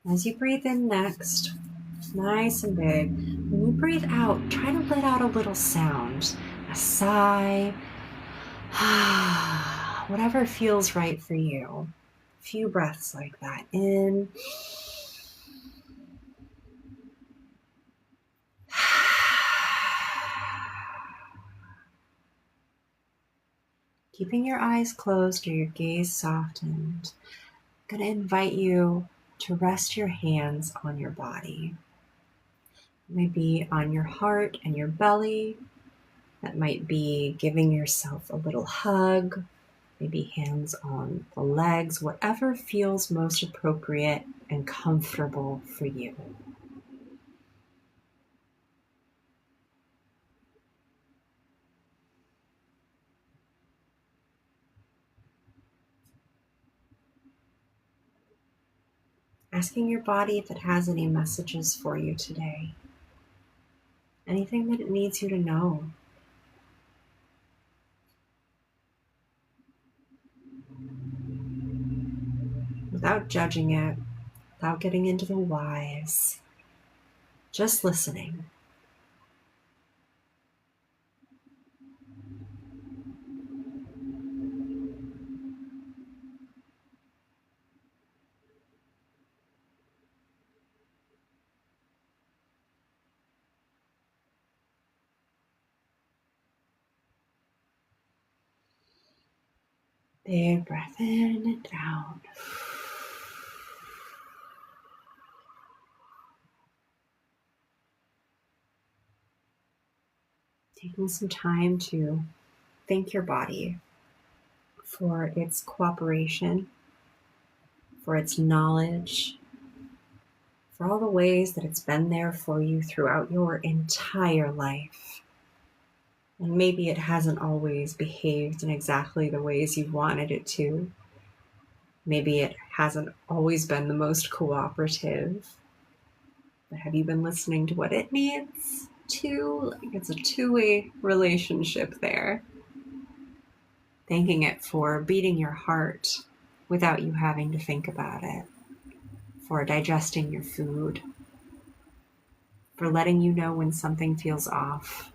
As you breathe in next, nice and big, when you breathe out, try to let out a little sound, a sigh, whatever feels right for you. A few breaths like that in. Keeping your eyes closed or your gaze softened, I'm going to invite you to rest your hands on your body. Maybe on your heart and your belly. That might be giving yourself a little hug, maybe hands on the legs, whatever feels most appropriate and comfortable for you. Asking your body if it has any messages for you today. Anything that it needs you to know. Without judging it, without getting into the whys, just listening. Big breath in and out. Taking some time to thank your body for its cooperation, for its knowledge, for all the ways that it's been there for you throughout your entire life. And maybe it hasn't always behaved in exactly the ways you wanted it to. Maybe it hasn't always been the most cooperative. But have you been listening to what it needs to? It's a two-way relationship there. Thanking it for beating your heart without you having to think about it. for digesting your food, for letting you know when something feels off,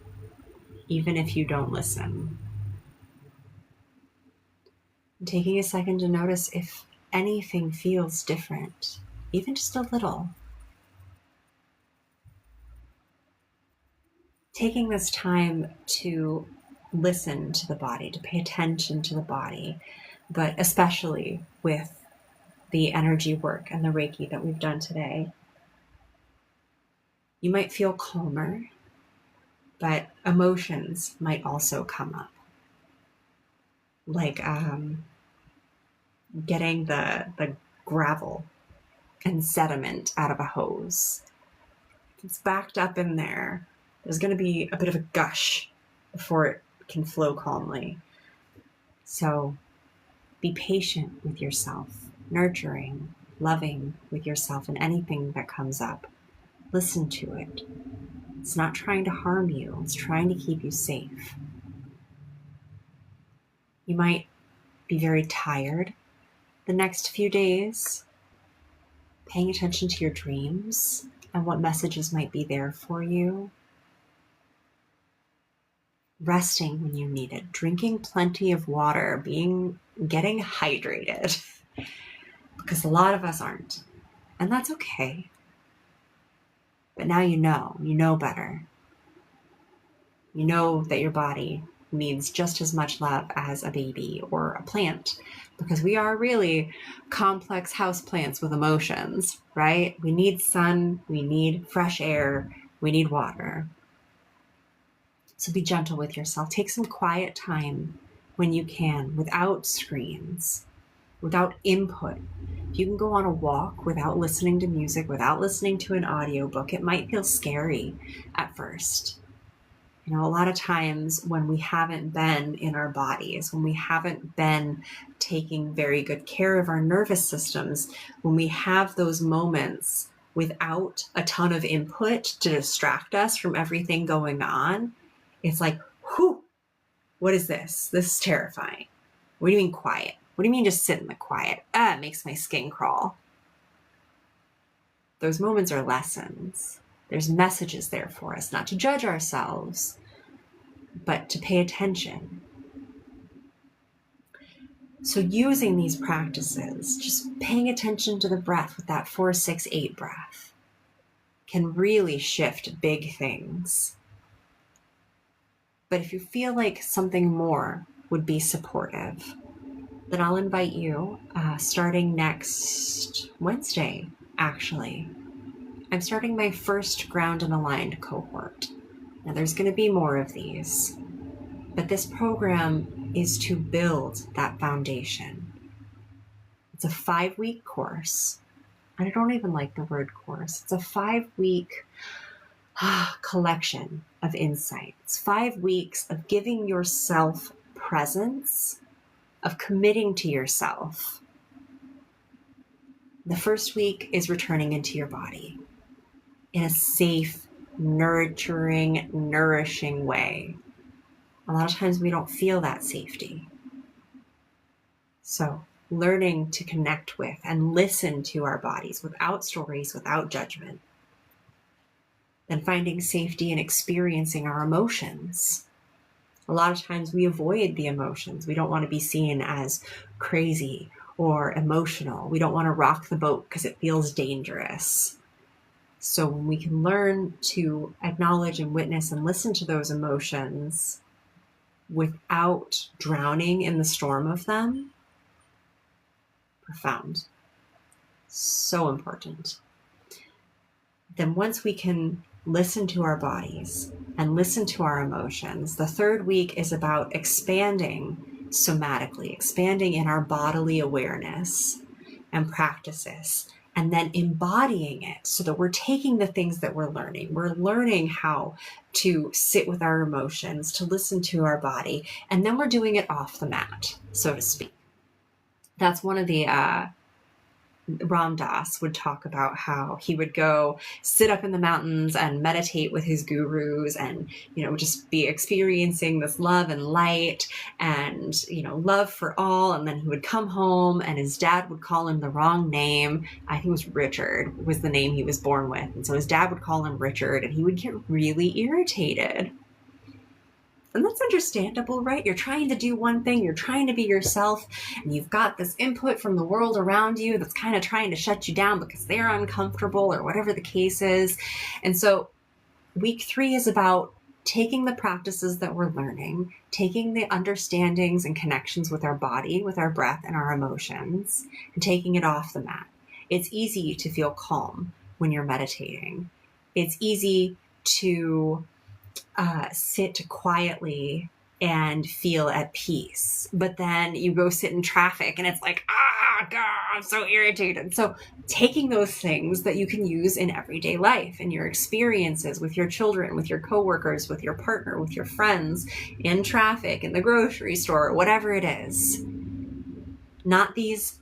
even if you don't listen. And taking a second to notice if anything feels different, even just a little. Taking this time to listen to the body, to pay attention to the body, but especially with the energy work and the Reiki that we've done today. You might feel calmer, but emotions might also come up. Like getting the gravel and sediment out of a hose. If it's backed up in there, there's going to be a bit of a gush before it can flow calmly. So be patient with yourself, nurturing, loving with yourself and anything that comes up. Listen to it. It's not trying to harm you. It's trying to keep you safe. You might be very tired the next few days, paying attention to your dreams and what messages might be there for you. Resting when you need it, drinking plenty of water, getting hydrated, because a lot of us aren't, and that's okay. But now you know better. You know that your body needs just as much love as a baby or a plant, because we are really complex houseplants with emotions, right? We need sun, we need fresh air, we need water. So be gentle with yourself. Take some quiet time when you can, without screens, without input. If you can go on a walk without listening to music, without listening to an audiobook, it might feel scary at first. You know, a lot of times when we haven't been in our bodies, when we haven't been taking very good care of our nervous systems, when we have those moments without a ton of input to distract us from everything going on, it's like, whew, what is this? This is terrifying. What do you mean quiet? What do you mean just sit in the quiet? It makes my skin crawl. Those moments are lessons. There's messages there for us, not to judge ourselves, but to pay attention. So using these practices, just paying attention to the breath with that 4-6-8 breath can really shift big things. But if you feel like something more would be supportive, then I'll invite you, starting next Wednesday, actually. I'm starting my first Ground and Aligned cohort. Now there's going to be more of these, but this program is to build that foundation. It's a 5-week course. And I don't even like the word course. It's a 5-week collection of insights, 5 weeks of giving yourself presence, of committing to yourself. The first week is returning into your body in a safe, nurturing, nourishing way. A lot of times we don't feel that safety. So learning to connect with and listen to our bodies without stories, without judgment. Then finding safety in experiencing our emotions. A lot of times we avoid the emotions. We don't want to be seen as crazy or emotional. We don't want to rock the boat because it feels dangerous. So when we can learn to acknowledge and witness and listen to those emotions without drowning in the storm of them, profound. So important. Then once we can listen to our bodies and listen to our emotions, the third week is about expanding somatically, expanding in our bodily awareness and practices, and then embodying it so that we're taking the things that we're learning. We're learning how to sit with our emotions, to listen to our body, and then we're doing it off the mat, so to speak. That's one of the Ram Dass would talk about how he would go sit up in the mountains and meditate with his gurus and, just be experiencing this love and light and, love for all. And then he would come home and his dad would call him the wrong name. I think it was Richard was the name he was born with. And so his dad would call him Richard and he would get really irritated. And that's understandable, right? You're trying to do one thing, you're trying to be yourself, and you've got this input from the world around you that's kind of trying to shut you down because they're uncomfortable or whatever the case is. And so week 3 is about taking the practices that we're learning, taking the understandings and connections with our body, with our breath and our emotions, and taking it off the mat. It's easy to feel calm when you're meditating. It's easy to sit quietly and feel at peace. But then you go sit in traffic and it's like, God, I'm so irritated. So taking those things that you can use in everyday life, in your experiences with your children, with your coworkers, with your partner, with your friends, in traffic, in the grocery store, whatever it is. Not these,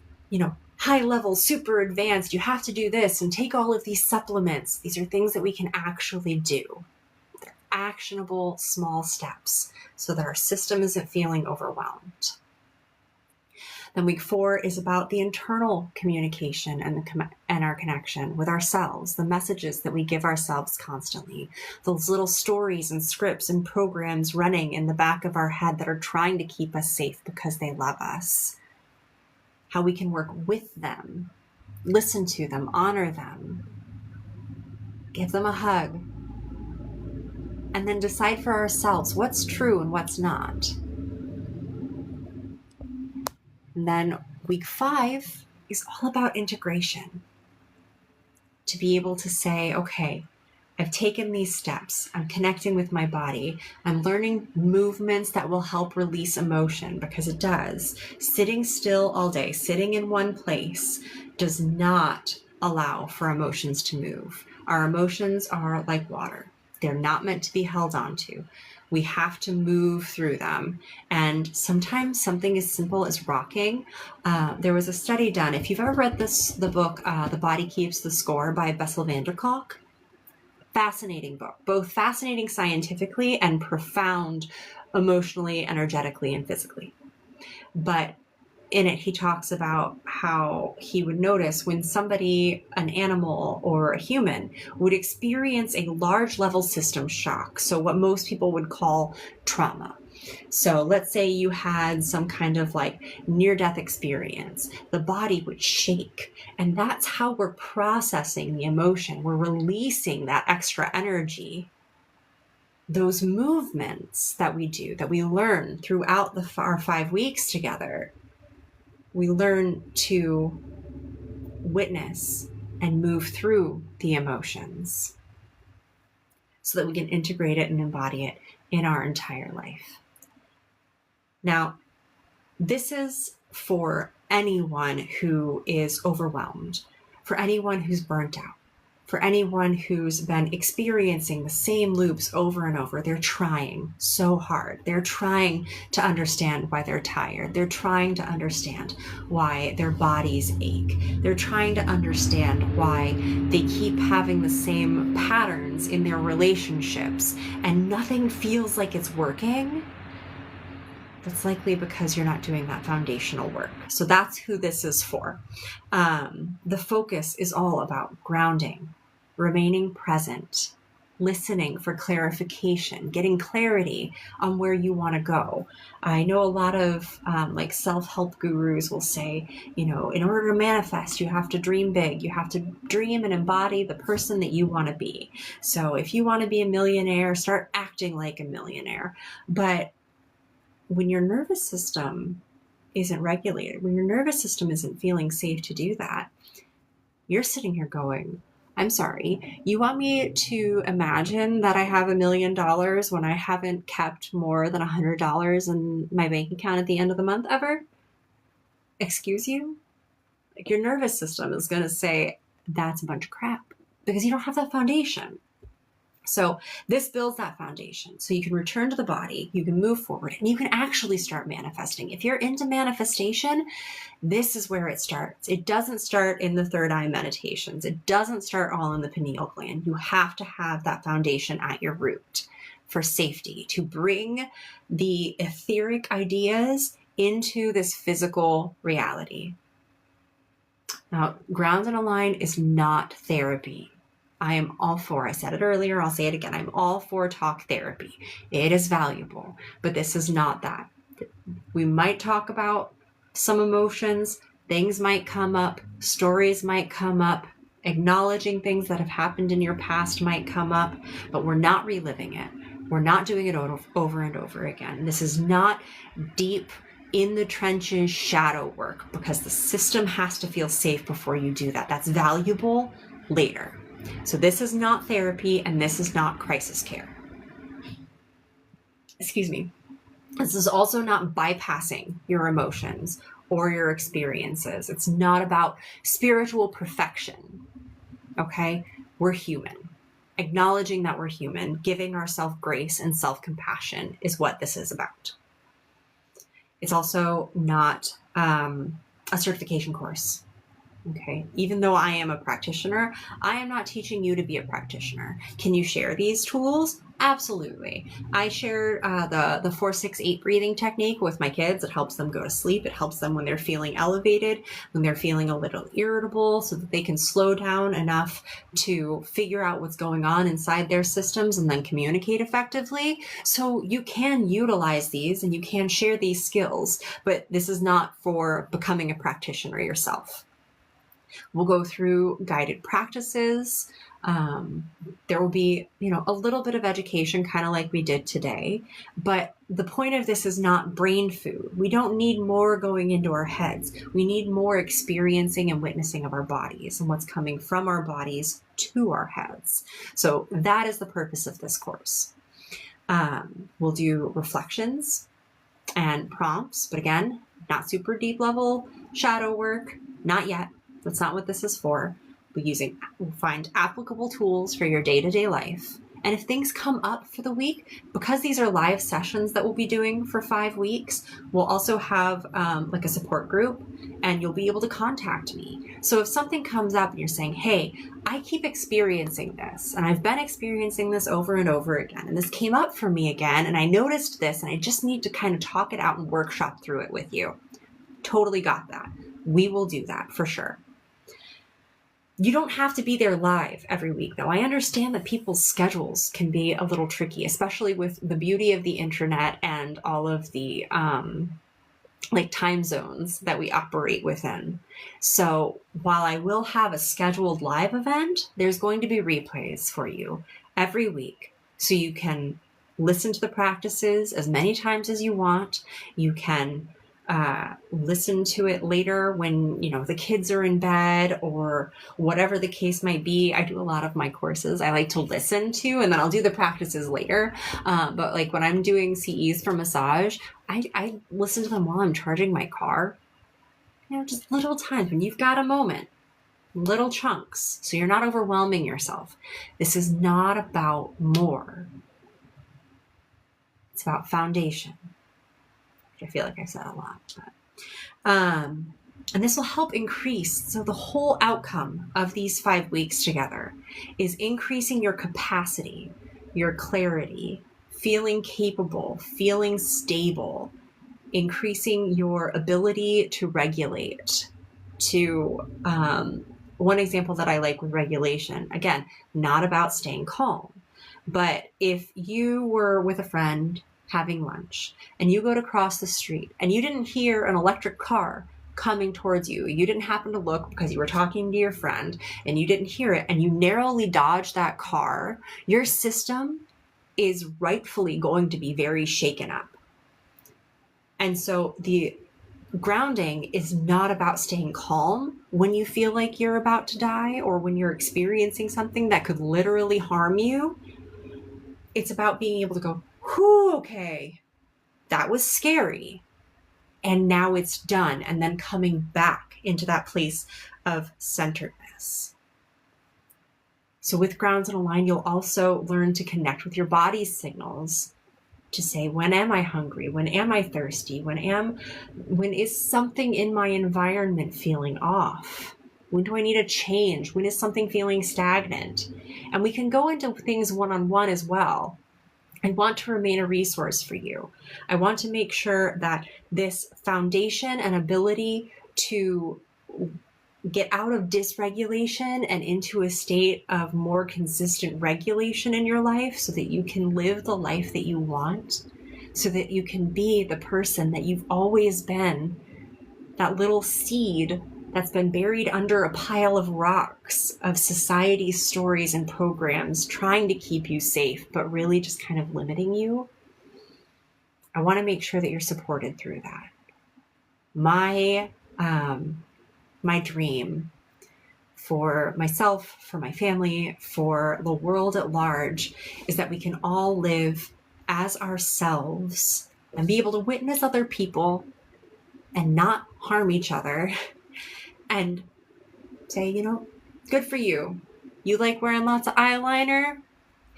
high level, super advanced, you have to do this and take all of these supplements. These are things that we can actually do. Actionable small steps so that our system isn't feeling overwhelmed. Then week 4 is about the internal communication and our connection with ourselves, the messages that we give ourselves constantly, those little stories and scripts and programs running in the back of our head that are trying to keep us safe because they love us. How we can work with them, listen to them, honor them, give them a hug, and then decide for ourselves what's true and what's not. And then week 5 is all about integration. To be able to say, okay, I've taken these steps. I'm connecting with my body. I'm learning movements that will help release emotion, because it does. Sitting still all day, sitting in one place, does not allow for emotions to move. Our emotions are like water. They're not meant to be held onto. We have to move through them. And sometimes something as simple as rocking. There was a study done. If you've ever read the book, The Body Keeps the Score by Bessel van der Kolk, fascinating book, both fascinating scientifically and profound emotionally, energetically, and physically. But in it, he talks about how he would notice when somebody, an animal or a human, would experience a large level system shock. So what most people would call trauma. So let's say you had some kind of near-death experience. The body would shake. And that's how we're processing the emotion. We're releasing that extra energy. Those movements that we do, that we learn throughout our 5 weeks together, we learn to witness and move through the emotions so that we can integrate it and embody it in our entire life. Now, this is for anyone who is overwhelmed, for anyone who's burnt out, for anyone who's been experiencing the same loops over and over. They're trying so hard. They're trying to understand why they're tired. They're trying to understand why their bodies ache. They're trying to understand why they keep having the same patterns in their relationships and nothing feels like it's working. That's likely because you're not doing that foundational work. So that's who this is for. The focus is all about grounding, remaining present, listening for clarification, getting clarity on where you want to go. I know a lot of self-help gurus will say, in order to manifest, you have to dream big. You have to dream and embody the person that you want to be. So if you want to be a millionaire, start acting like a millionaire. But when your nervous system isn't regulated, when your nervous system isn't feeling safe to do that, you're sitting here going, I'm sorry, you want me to imagine that I have $1 million when I haven't kept more than $100 in my bank account at the end of the month ever? Excuse you? Your nervous system is going to say, that's a bunch of crap, because you don't have that foundation. So this builds that foundation. So you can return to the body, you can move forward, and you can actually start manifesting. If you're into manifestation, this is where it starts. It doesn't start in the third eye meditations. It doesn't start all in the pineal gland. You have to have that foundation at your root for safety, to bring the etheric ideas into this physical reality. Now, ground and align is not therapy. I am all for, I said it earlier, I'll say it again, I'm all for talk therapy. It is valuable, but this is not that. We might talk about some emotions, things might come up, stories might come up, acknowledging things that have happened in your past might come up, but we're not reliving it. We're not doing it over and over again. This is not deep in the trenches shadow work, because the system has to feel safe before you do that. That's valuable later. So this is not therapy, and this is not crisis care. Excuse me. This is also not bypassing your emotions or your experiences. It's not about spiritual perfection. Okay? We're human. Acknowledging that we're human, giving ourselves grace and self-compassion is what this is about. It's also not a certification course. Okay. Even though I am a practitioner, I am not teaching you to be a practitioner. Can you share these tools? Absolutely. I share the 4-6-8 breathing technique with my kids. It helps them go to sleep. It helps them when they're feeling elevated, when they're feeling a little irritable, so that they can slow down enough to figure out what's going on inside their systems and then communicate effectively. So you can utilize these and you can share these skills, but this is not for becoming a practitioner yourself. We'll go through guided practices. There will be, a little bit of education, kind of like we did today. But the point of this is not brain food. We don't need more going into our heads. We need more experiencing and witnessing of our bodies and what's coming from our bodies to our heads. So that is the purpose of this course. We'll do reflections and prompts, but again, not super deep level shadow work, not yet. That's not what this is for. We'll find applicable tools for your day-to-day life. And if things come up for the week, because these are live sessions that we'll be doing for 5 weeks, we'll also have like a support group, and you'll be able to contact me. So if something comes up and you're saying, hey, I keep experiencing this, and I've been experiencing this over and over again, and this came up for me again, and I noticed this, and I just need to kind of talk it out and workshop through it with you. Totally got that. We will do that for sure. You don't have to be there live every week, though. I understand that people's schedules can be a little tricky, especially with the beauty of the internet and all of the time zones that we operate within. So while I will have a scheduled live event, there's going to be replays for you every week. So you can listen to the practices as many times as you want. You can listen to it later when, the kids are in bed or whatever the case might be. I do a lot of my courses I like to listen to, and then I'll do the practices later. But like when I'm doing CEs for massage, I listen to them while I'm charging my car. Just little times when you've got a moment, little chunks, so you're not overwhelming yourself. This is not about more. It's about foundation. I feel like I said a lot, but, and this will help increase. So the whole outcome of these 5 weeks together is increasing your capacity, your clarity, feeling capable, feeling stable, increasing your ability to regulate. One example that I like with regulation, again, not about staying calm, but if you were with a friend having lunch and you go to cross the street and you didn't hear an electric car coming towards you, you didn't happen to look because you were talking to your friend and you didn't hear it, and you narrowly dodged that car, your system is rightfully going to be very shaken up. And so the grounding is not about staying calm when you feel like you're about to die or when you're experiencing something that could literally harm you. It's about being able to go, whew, okay, that was scary, and now it's done, and then coming back into that place of centeredness. So with Grounds and Align, you'll also learn to connect with your body's signals to say, when am I hungry? When am I thirsty? When is something in my environment feeling off? When do I need a change? When is something feeling stagnant? And we can go into things one-on-one as well. I want to remain a resource for you. I want to make sure that this foundation and ability to get out of dysregulation and into a state of more consistent regulation in your life so that you can live the life that you want, so that you can be the person that you've always been, that little seed that's been buried under a pile of rocks of society's stories and programs trying to keep you safe, but really just kind of limiting you. I want to make sure that you're supported through that. My dream for myself, for my family, for the world at large, is that we can all live as ourselves and be able to witness other people and not harm each other and say, good for you. You like wearing lots of eyeliner?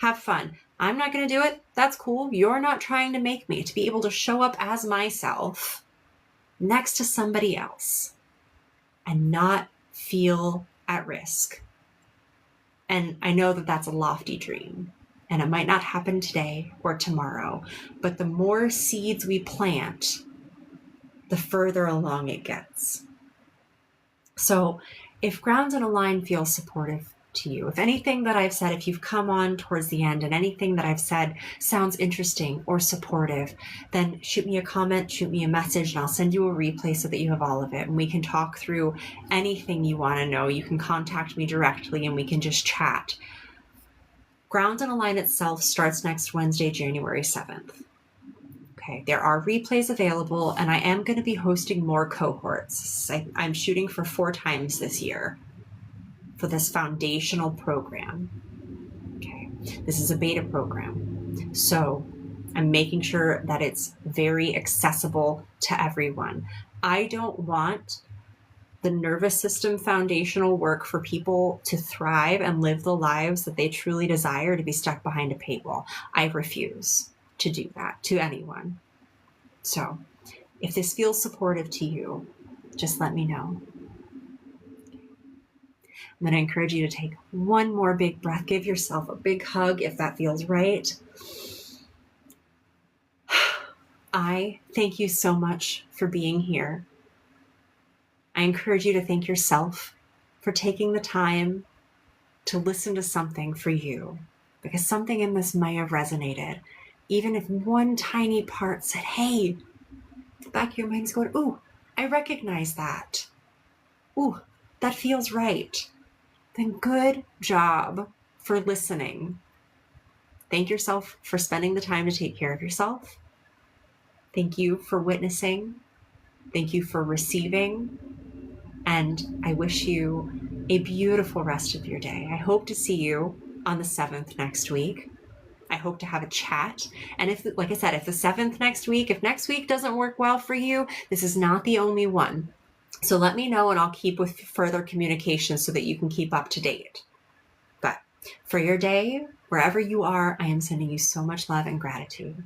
Have fun. I'm not going to do it. That's cool. You're not trying to make me. To be able to show up as myself next to somebody else and not feel at risk. And I know that that's a lofty dream, and it might not happen today or tomorrow, but the more seeds we plant, the further along it gets. So if Grounds and Align feels supportive to you, if anything that I've said, if you've come on towards the end and anything that I've said sounds interesting or supportive, then shoot me a comment, shoot me a message, and I'll send you a replay so that you have all of it. And we can talk through anything you want to know. You can contact me directly and we can just chat. Grounds and Align itself starts next Wednesday, January 7th. Okay, there are replays available, and I am going to be hosting more cohorts. I'm shooting for 4 times this year for this foundational program. Okay, this is a beta program. So I'm making sure that it's very accessible to everyone. I don't want the nervous system foundational work for people to thrive and live the lives that they truly desire to be stuck behind a paywall. I refuse to do that to anyone. So if this feels supportive to you, just let me know. I'm going to encourage you to take one more big breath. Give yourself a big hug if that feels right. I thank you so much for being here. I encourage you to thank yourself for taking the time to listen to something for you, because something in this may have resonated. Even if one tiny part said, hey, the back of your mind's going, ooh, I recognize that. Ooh, that feels right. Then good job for listening. Thank yourself for spending the time to take care of yourself. Thank you for witnessing. Thank you for receiving. And I wish you a beautiful rest of your day. I hope to see you on the 7th next week. I hope to have a chat. And if, like I said, if the 7th next week, if next week doesn't work well for you, this is not the only one. So let me know and I'll keep with further communication so that you can keep up to date. But for your day, wherever you are, I am sending you so much love and gratitude.